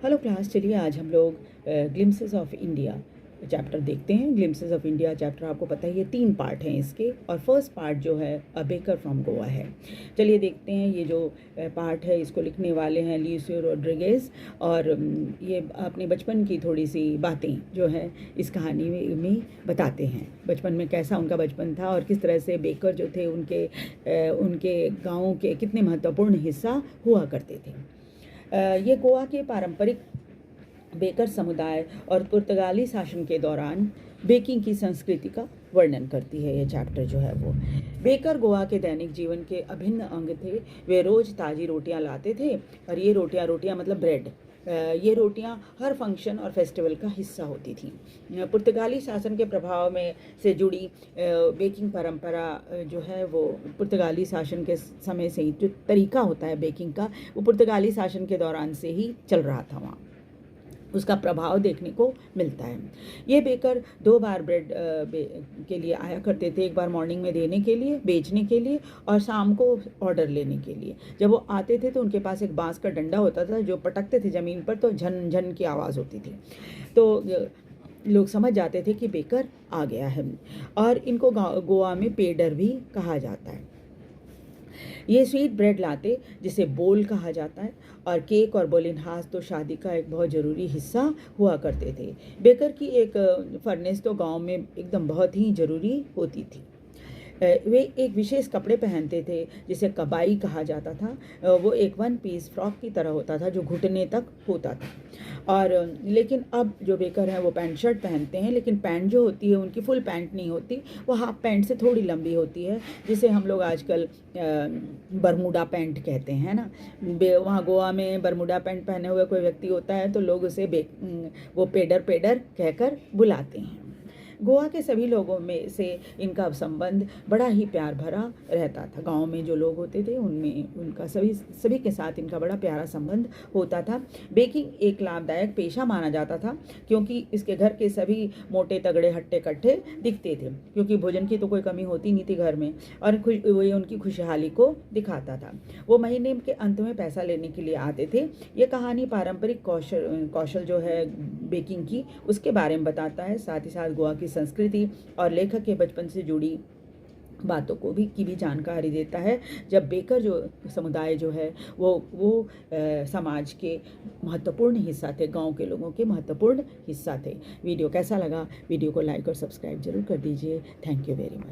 Hello class, चलिए आज हम लोग ग्लिम्सेस ऑफ इंडिया चैप्टर देखते हैं। ग्लिम्सेस ऑफ इंडिया चैप्टर आपको पता ही है 3 पार्ट हैं इसके, और फर्स्ट पार्ट जो है अ बेकर फ्रॉम गोवा है। चलिए देखते हैं। ये जो पार्ट है इसको लिखने वाले हैं ल्यूसियो रोड्रिगेज, और ये अपने बचपन की थोड़ी सी बातें जो है इस कहानी में बताते हैं। बचपन में कैसा उनका बचपन था और किस तरह से बेकर जो थे उनके गाँव के कितने महत्वपूर्ण हिस्सा हुआ करते थे। ये गोवा के पारंपरिक बेकर समुदाय और पुर्तगाली शासन के दौरान बेकिंग की संस्कृति का वर्णन करती है। ये चैप्टर जो है वो बेकर गोवा के दैनिक जीवन के अभिन्न अंग थे। वे रोज़ ताज़ी रोटियां लाते थे, और ये रोटियां मतलब ब्रेड, ये रोटियां हर फंक्शन और फेस्टिवल का हिस्सा होती थी। पुर्तगाली शासन के प्रभाव में से जुड़ी बेकिंग परंपरा जो है वो पुर्तगाली शासन के समय से ही, जो तरीका होता है बेकिंग का, वो पुर्तगाली शासन के दौरान से ही चल रहा था। वहाँ उसका प्रभाव देखने को मिलता है। ये बेकर 2 बार ब्रेड के लिए आया करते थे, एक बार मॉर्निंग में देने के लिए, बेचने के लिए, और शाम को ऑर्डर लेने के लिए। जब वो आते थे तो उनके पास एक बांस का डंडा होता था, जो पटकते थे ज़मीन पर तो झन झन की आवाज़ होती थी। तो लोग समझ जाते थे कि बेकर आ गया है। और इनको गोवा में पेडर भी कहा जाता है। ये स्वीट ब्रेड लाते, जिसे बोल कहा जाता है, और केक और बोलिनहास तो शादी का एक बहुत ज़रूरी हिस्सा हुआ करते थे। बेकर की एक फर्नेस तो गांव में एकदम बहुत ही ज़रूरी होती थी। वे एक विशेष कपड़े पहनते थे जिसे कबाई कहा जाता था। वो एक 1 पीस फ्रॉक की तरह होता था जो घुटने तक होता था। और लेकिन अब जो बेकर हैं वो पैंट शर्ट पहनते हैं, लेकिन पैंट जो होती है उनकी फुल पैंट नहीं होती, वो हाफ पैंट से थोड़ी लंबी होती है, जिसे हम लोग आजकल बरमूडा पैंट कहते हैं ना। वहाँ गोवा में बरमूडा पैंट पहने हुए कोई व्यक्ति होता है तो लोग उसे वो पेडर कहकर बुलाते हैं। गोवा के सभी लोगों में से इनका संबंध बड़ा ही प्यार भरा रहता था। गांव में जो लोग होते थे उनमें उनका सभी के साथ इनका बड़ा प्यारा संबंध होता था। बेकिंग एक लाभदायक पेशा माना जाता था, क्योंकि इसके घर के सभी मोटे तगड़े हट्टे कट्टे दिखते थे, क्योंकि भोजन की तो कोई कमी होती नहीं थी घर में, और वो उनकी खुशहाली को दिखाता था। वो महीने के अंत में पैसा लेने के लिए आते थे। ये कहानी पारंपरिक कौशल जो है बेकिंग की, उसके बारे में बताता है। साथ ही साथ गोवा की संस्कृति और लेखक के बचपन से जुड़ी बातों की भी जानकारी देता है। जब बेकर जो समुदाय जो है वो समाज के महत्वपूर्ण हिस्सा थे, गांव के लोगों के महत्वपूर्ण हिस्सा थे। वीडियो कैसा लगा? वीडियो को लाइक और सब्सक्राइब जरूर कर दीजिए। Thank you very much.